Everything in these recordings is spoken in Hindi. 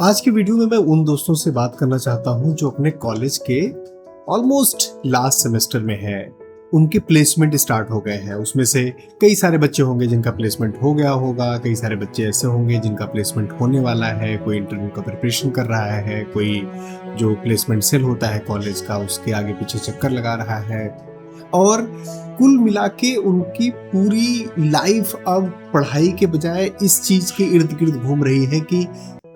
आज की वीडियो में मैं उन दोस्तों से बात करना चाहता हूं जो अपने कॉलेज के ऑलमोस्ट लास्ट सेमेस्टर में हैं। उनके प्लेसमेंट स्टार्ट हो गए हैं। उसमें से कई सारे बच्चे होंगे जिनका प्लेसमेंट हो गया होगा, कई सारे बच्चे ऐसे होंगे जिनका प्लेसमेंट होने वाला है, कोई इंटरव्यू का प्रिपरेशन कर रहा है, कोई जो प्लेसमेंट सेल होता है कॉलेज का उसके आगे पीछे चक्कर लगा रहा है। और कुल मिला के उनकी पूरी लाइफ अब पढ़ाई के बजाय इस चीज के इर्द गिर्द घूम रही है कि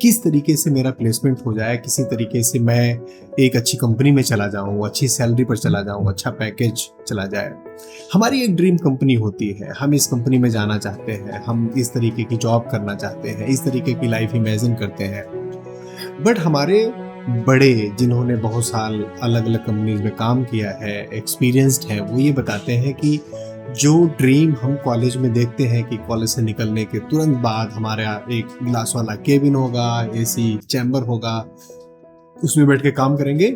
किस तरीके से मेरा प्लेसमेंट हो जाए, किसी तरीके से मैं एक अच्छी कंपनी में चला जाऊं, अच्छी सैलरी पर चला जाऊं, अच्छा पैकेज चला जाए। हमारी एक ड्रीम कंपनी होती है, हम इस कंपनी में जाना चाहते हैं, हम इस तरीके की जॉब करना चाहते हैं, इस तरीके की लाइफ इमेजिन करते हैं। बट हमारे बड़े जिन्होंने बहुत साल अलग अलग कंपनीज में काम किया है, एक्सपीरियंस्ड है, वो ये बताते हैं कि जो ड्रीम हम कॉलेज में देखते हैं कि कॉलेज से निकलने के तुरंत बाद हमारा एक ग्लास वाला केबिन होगा, एसी चैम्बर होगा, उसमें बैठ के काम करेंगे,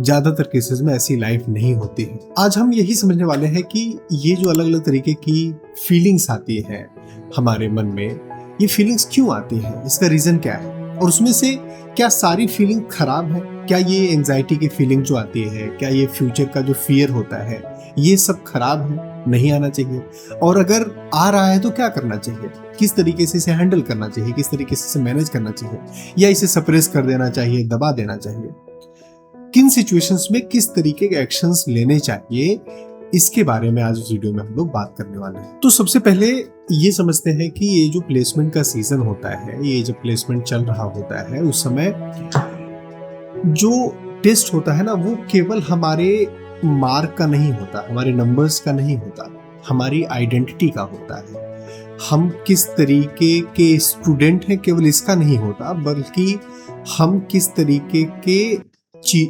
ज्यादातर केसेस में ऐसी लाइफ नहीं होती है। आज हम यही समझने वाले हैं कि ये जो अलग अलग तरीके की फीलिंग्स आती हैं हमारे मन में, ये फीलिंग्स क्यों आती हैं, इसका रीजन क्या है, और उसमें से क्या सारी फीलिंग खराब है, क्या ये एंजाइटी की फीलिंग जो आती है, क्या ये फ्यूचर का जो फियर होता है, ये सब खराब है, नहीं आना चाहिए, और अगर आ रहा है तो क्या करना चाहिए, किस तरीके से इसे हैंडल करना चाहिए, किस तरीके से इसे मैनेज करना चाहिए, या इसे सप्रेस कर देना चाहिए, दबा देना चाहिए, किन सिचुएशंस में किस तरीके के एक्शंस लेने चाहिए, इसके बारे में आज इस वीडियो में हम लोग बात करने वाले हैं। तो सबसे पहले ये समझते हैं कि ये जो प्लेसमेंट का सीजन होता है, ये जब प्लेसमेंट चल रहा होता है, उस समय जो टेस्ट होता है ना, वो केवल हमारे मार्क का नहीं होता, हमारे नंबर्स का नहीं होता, हमारी आइडेंटिटी का होता है। हम किस तरीके के स्टूडेंट हैं केवल इसका नहीं होता, बल्कि हम किस तरीके के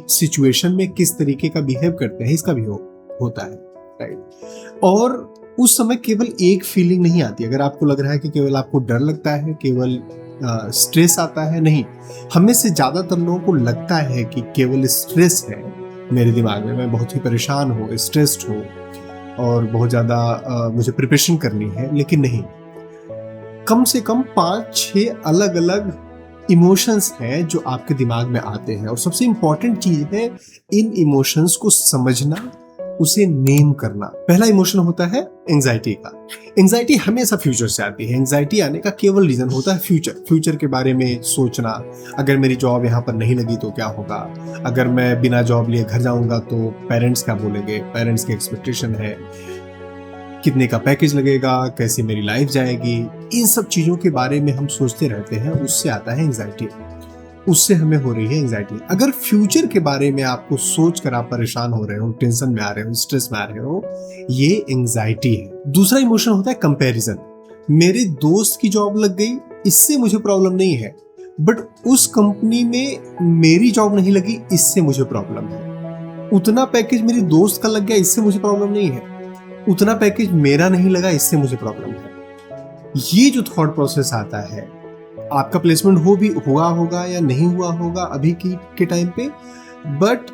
सिचुएशन में किस तरीके का बिहेव करते हैं इसका भी होता है, राइट। और उस समय केवल एक फीलिंग नहीं आती। अगर आपको लग रहा है कि केवल आपको डर लगता है, केवल स्ट्रेस आता है, नहीं, हमें से ज्यादातर लोगों को लगता है कि केवल स्ट्रेस है मेरे दिमाग में, मैं बहुत ही परेशान हूँ, स्ट्रेस्ड हूँ और बहुत ज़्यादा मुझे प्रिपरेशन करनी है। लेकिन नहीं, कम से कम 5-6 अलग अलग इमोशंस हैं जो आपके दिमाग में आते हैं, और सबसे इंपॉर्टेंट चीज़ है इन इमोशंस को समझना, उसे नेम करना। पहला इमोशन होता है एंजाइटी का। एंजाइटी हमेशा फ्यूचर से आती है। एंजाइटी आने का केवल रीजन होता है फ्यूचर के बारे में सोचना। अगर मेरी जॉब यहाँ पर नहीं लगी तो क्या होगा, अगर मैं बिना जॉब लिए घर जाऊंगा तो पेरेंट्स क्या बोलेंगे, पेरेंट्स की एक्सपेक्टेशन है, कितने का पैकेज लगेगा, कैसी मेरी लाइफ जाएगी, इन सब चीजों के बारे में हम सोचते रहते हैं, उससे आता है एंजाइटी, उससे हमें हो रही है एंजाइटी। अगर फ्यूचर के बारे में आपको सोच कर आप परेशान हो रहे हो, टेंशन में आ रहे हो, स्ट्रेस में आ रहे हो, ये एंजाइटी है। दूसरा इमोशन होता है कंपैरिजन। मेरे दोस्त की जॉब लग गई, इससे मुझे प्रॉब्लम नहीं है, बट उस कंपनी में मेरी जॉब नहीं लगी, इससे मुझे प्रॉब्लम है। उतना पैकेज मेरी दोस्त का लग गया, इससे मुझे प्रॉब्लम नहीं है। उतना पैकेज मेरा नहीं लगा, इससे मुझे प्रॉब्लम है। ये जो थॉट प्रोसेस आता है, आपका प्लेसमेंट हुआ होगा या नहीं हुआ होगा अभी के टाइम पे, बट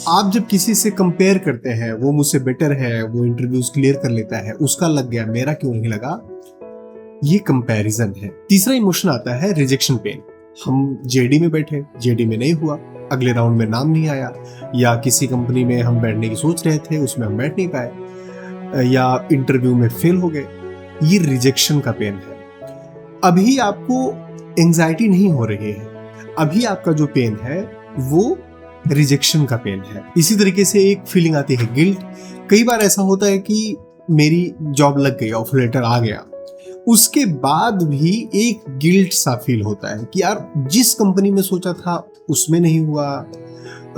आप जब किसी से कंपेयर करते हैं, वो मुझसे बेटर है, वो इंटरव्यूज क्लियर कर लेता है, उसका लग गया, मेरा क्यों नहीं लगा, ये कंपैरिजन है। तीसरा इमोशन आता है रिजेक्शन पेन। हम जेडी में बैठे, जेडी में नहीं हुआ, अगले राउंड में नाम नहीं आया, या किसी कंपनी में हम बैठने की सोच रहे थे, उसमें हम बैठ नहीं पाए, या इंटरव्यू में फेल हो गए, ये रिजेक्शन का पेन है। अभी आपको एंजाइटी नहीं हो रही है, अभी आपका जो पेन है वो रिजेक्शन का पेन है। इसी तरीके से एक फीलिंग आती है गिल्ट। कई बार ऐसा होता है कि मेरी जॉब लग गई, ऑफर लेटर आ गया, उसके बाद भी एक गिल्ट सा फील होता है कि यार जिस कंपनी में सोचा था उसमें नहीं हुआ,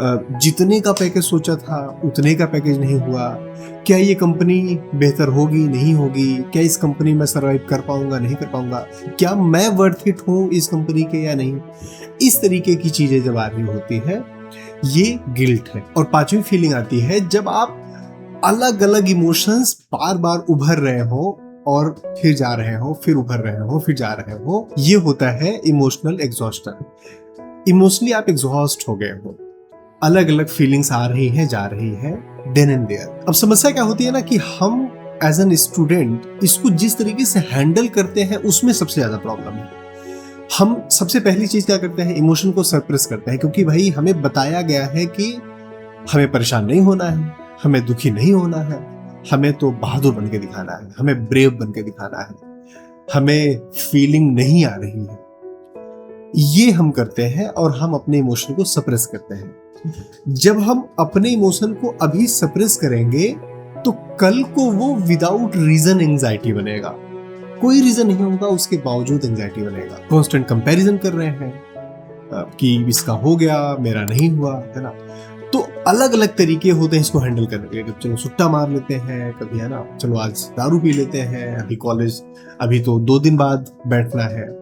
जितने का पैकेज सोचा था उतने का पैकेज नहीं हुआ, क्या ये कंपनी बेहतर होगी, नहीं होगी, क्या इस कंपनी में सर्वाइव कर पाऊंगा, नहीं कर पाऊंगा, क्या मैं वर्थ इट हूँ इस कंपनी के या नहीं, इस तरीके की चीजें जब आ रही होती है, ये गिल्ट है। और पांचवी फीलिंग आती है जब आप अलग अलग इमोशंस बार बार उभर रहे हो और फिर जा रहे हो, फिर उभर रहे हो, फिर जा रहे हो, ये होता है इमोशनल एग्जॉस्टन। इमोशनली आप एग्जॉस्ट हो गए हो, अलग अलग फीलिंग्स आ रही है, जा रही है, देन एंड देयर। अब समस्या क्या होती है ना कि हम एज एन स्टूडेंट इसको जिस तरीके से हैंडल करते हैं उसमें सबसे ज्यादा प्रॉब्लम है। हम सबसे पहली चीज क्या करते हैं, इमोशन को सप्रेस करते हैं, क्योंकि भाई हमें बताया गया है कि हमें परेशान नहीं होना है, हमें दुखी नहीं होना है, हमें तो बहादुर बन के दिखाना है, हमें ब्रेव बन के दिखाना है, हमें फीलिंग नहीं आ रही है। ये हम करते हैं और हम अपने इमोशन को सप्रेस करते हैं। जब हम अपने इमोशन को अभी सप्रेस करेंगे तो कल को वो विदाउट रीजन एंजाइटी बनेगा। कोई रीजन नहीं होगा, उसके बावजूद एंजाइटी बनेगा। कांस्टेंट कंपैरिजन कर रहे हैं कि इसका हो गया, मेरा नहीं हुआ, है ना। तो अलग अलग तरीके होते हैं इसको हैंडल करने के लिए। चलो सुट्टा मार लेते हैं कभी, है ना, चलो आज दारू पी लेते हैं, अभी कॉलेज, अभी तो 2 दिन बाद बैठना है।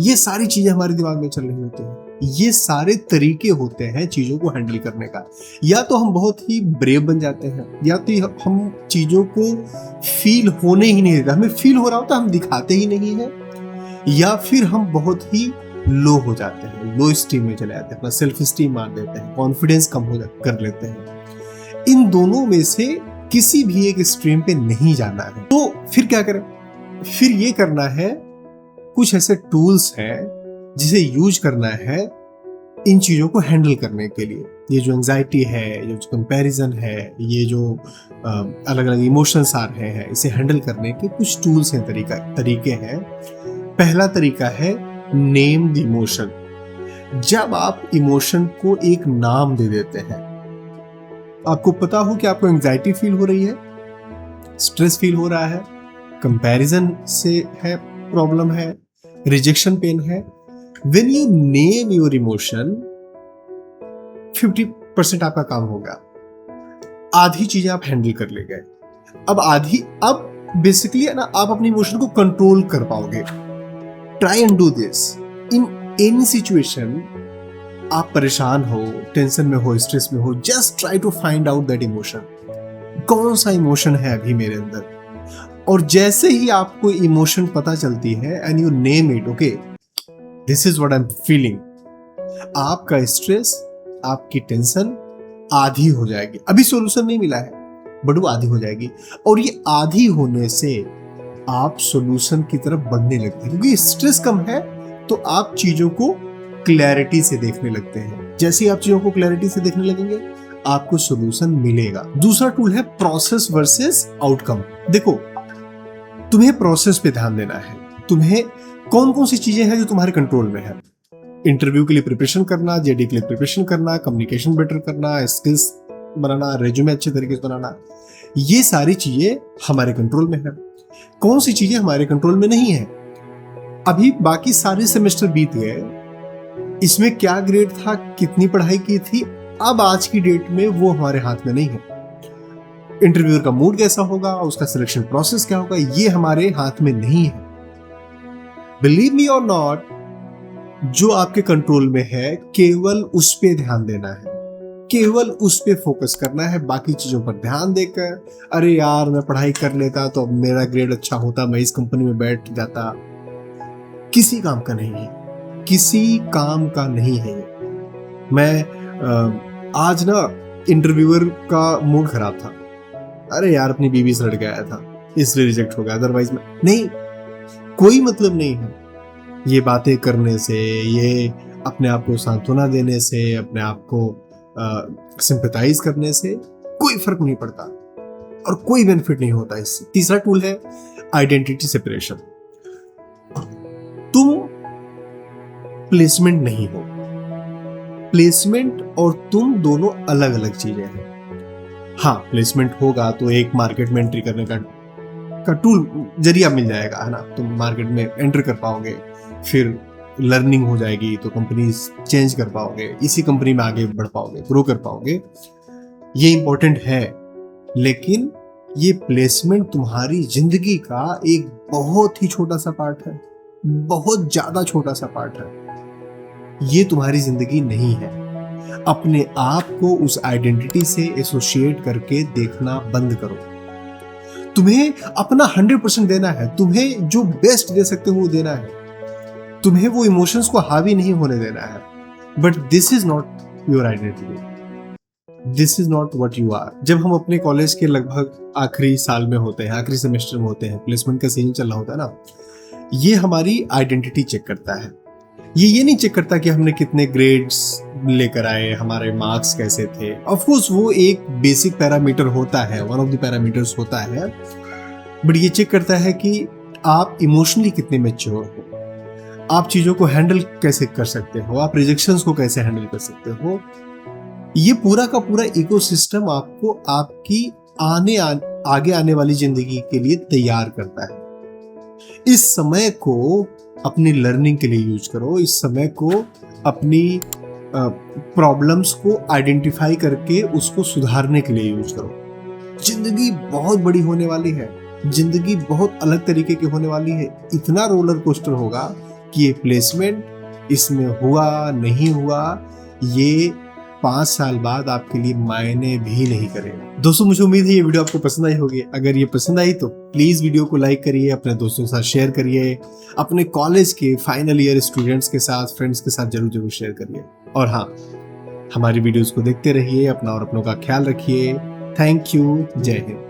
ये सारी चीजें हमारे दिमाग में चल रही होती हैं। ये सारे तरीके होते हैं चीजों को हैंडल करने का। या तो हम बहुत ही ब्रेव बन जाते हैं, या तो हम चीजों को फील होने ही नहीं देते। हमें फील हो रहा होता हम दिखाते ही नहीं है, या फिर हम बहुत ही लो हो जाते हैं, लो स्टीम में चले जाते हैं, अपना सेल्फ स्टीम मार देते हैं, कॉन्फिडेंस कम हो कर लेते हैं। इन दोनों में से किसी भी एक स्ट्रीम पे नहीं जाना है। तो फिर क्या करें? फिर ये करना है, कुछ ऐसे टूल्स हैं जिसे यूज करना है इन चीजों को हैंडल करने के लिए। ये जो एंजाइटी है, ये जो कंपैरिजन है, ये जो अलग अलग इमोशंस आ रहे हैं, इसे हैंडल करने के कुछ टूल्स हैं, तरीके हैं। पहला तरीका है नेम द इमोशन। जब आप इमोशन को एक नाम दे देते हैं, आपको पता हो कि आपको एंजाइटी फील हो रही है, स्ट्रेस फील हो रहा है, कंपैरिजन से है, प्रॉब्लम है, रिजेक्शन पेन है, when you name your emotion 50% आपका काम होगा। आधी चीजें आप हैंडल कर ले गए। अब बेसिकली है ना, आप अपने इमोशन को कंट्रोल कर पाओगे। Try and do this in any situation. आप परेशान हो, टेंशन में हो, स्ट्रेस में हो, just try to find out that emotion. कौन सा इमोशन है अभी मेरे अंदर? और जैसे ही आपको इमोशन पता चलती है and you name it, okay, this is what I am feeling, आपका स्ट्रेस, आपकी टेंशन आधी हो जाएगी। अभी सॉल्यूशन नहीं मिला है, बट वो आधी हो जाएगी। और ये आधी होने से आप सॉल्यूशन की तरफ बढ़ने लगते हैं, क्योंकि स्ट्रेस कम है तो आप चीजों को क्लैरिटी से देखने लगते हैं। जैसे ही आप चीजों को क्लैरिटी से देखने लगेंगे, आपको सॉल्यूशन मिलेगा। दूसरा टूल है प्रोसेस वर्सेस आउटकम। देखो, तुम्हें प्रोसेस पे ध्यान देना है। तुम्हें कौन कौन सी चीजें हैं जो तुम्हारे कंट्रोल में है। इंटरव्यू के लिए प्रिपरेशन करना, जेडी के लिए प्रिपरेशन करना, कम्युनिकेशन बेटर करना, स्किल्स बनाना, रेज्यूमे अच्छे तरीके से बनाना, ये सारी चीजें हमारे कंट्रोल में है। कौन सी चीजें हमारे कंट्रोल में नहीं है? अभी बाकी सारे सेमेस्टर बीत गए, इसमें क्या ग्रेड था, कितनी पढ़ाई की थी, अब आज की डेट में वो हमारे हाथ में नहीं है। इंटरव्यूअर का मूड कैसा होगा, उसका सिलेक्शन प्रोसेस क्या होगा, ये हमारे हाथ में नहीं है। बिलीव मी और नॉट, जो आपके कंट्रोल में है केवल उस पे ध्यान देना है, केवल उस पे फोकस करना है। बाकी चीजों पर ध्यान देकर, अरे यार मैं पढ़ाई कर लेता तो अब मेरा ग्रेड अच्छा होता, मैं इस कंपनी में बैठ जाता, किसी काम का नहीं है, किसी काम का नहीं है। मैं आज ना इंटरव्यूअर का मूड खराब था, अरे यार अपनी बीवी से लड़ के आया था इसलिए रिजेक्ट हो गया, अदरवाइज मैं नहीं, कोई मतलब नहीं है। ये बातें करने से, ये अपने आप को सांत्वना देने से, अपने आप को सिंपैथाइज करने से कोई फर्क नहीं पड़ता और कोई बेनिफिट नहीं होता इससे। तीसरा टूल है आइडेंटिटी सेपरेशन। तुम प्लेसमेंट नहीं हो। प्लेसमेंट और तुम दोनों अलग अलग चीजें हैं। हाँ, प्लेसमेंट होगा तो एक मार्केट में एंट्री करने का टूल जरिया मिल जाएगा, है ना। तुम मार्केट में एंटर कर पाओगे, फिर लर्निंग हो जाएगी तो कंपनी चेंज कर पाओगे, इसी कंपनी में आगे बढ़ पाओगे, ग्रो कर पाओगे। ये इंपॉर्टेंट है, लेकिन ये प्लेसमेंट तुम्हारी जिंदगी का एक बहुत ही छोटा सा पार्ट है, बहुत ज्यादा छोटा सा पार्ट है। ये तुम्हारी जिंदगी नहीं है। अपने आप को उस आइडेंटिटी से एसोसिएट करके देखना बंद करो। तुम्हें अपना 100% देना है, तुम्हें जो बेस्ट दे सकते हो वो देना है, तुम्हें वो इमोशंस को हावी नहीं होने देना है। But this is not your identity, this is not what you are. जब हम अपने कॉलेज के लगभग आखिरी साल में होते हैं, आखिरी सेमेस्टर में होते हैं, प्लेसमेंट का सीजन चल रहा होता है ना, ये हमारी आइडेंटिटी चेक करता है ये नहीं चेक करता कि हमने कितने ग्रेड्स लेकर आए, हमारे मार्क्स कैसे थे। ऑफ कोर्स वो एक बेसिक पैरामीटर होता है, वन ऑफ द पैरामीटर्स होता है, बट ये चेक करता है कि आप इमोशनली कितने मैच्योर हो, आप चीजों को हैंडल कैसे कर सकते हो, आप रिजेक्शंस को कैसे हैंडल कर सकते हो। ये पूरा का पूरा इकोसिस्टम आपको आपकी आगे आने वाली जिंदगी के लिए तैयार करता है। इस समय को अपनी लर्निंग के लिए यूज करो, इस समय को अपनी प्रॉब्लम्स को आइडेंटिफाई करके उसको सुधारने के लिए यूज करो। जिंदगी बहुत बड़ी होने वाली है, जिंदगी बहुत अलग तरीके की होने वाली है। इतना रोलर कोस्टर होगा कि ये प्लेसमेंट इसमें हुआ नहीं हुआ, ये 5 साल बाद आपके लिए मायने भी नहीं करेगा। दोस्तों मुझे उम्मीद है ये वीडियो आपको पसंद आई होगी। अगर ये पसंद आई तो प्लीज वीडियो को लाइक करिए, अपने दोस्तों के साथ शेयर करिए, अपने कॉलेज के फाइनल ईयर स्टूडेंट्स के साथ, फ्रेंड्स के साथ जरूर शेयर करिए। और हाँ, हमारी वीडियोस को देखते रहिए, अपना और अपनों का ख्याल रखिए। Thank you. जय हिंद।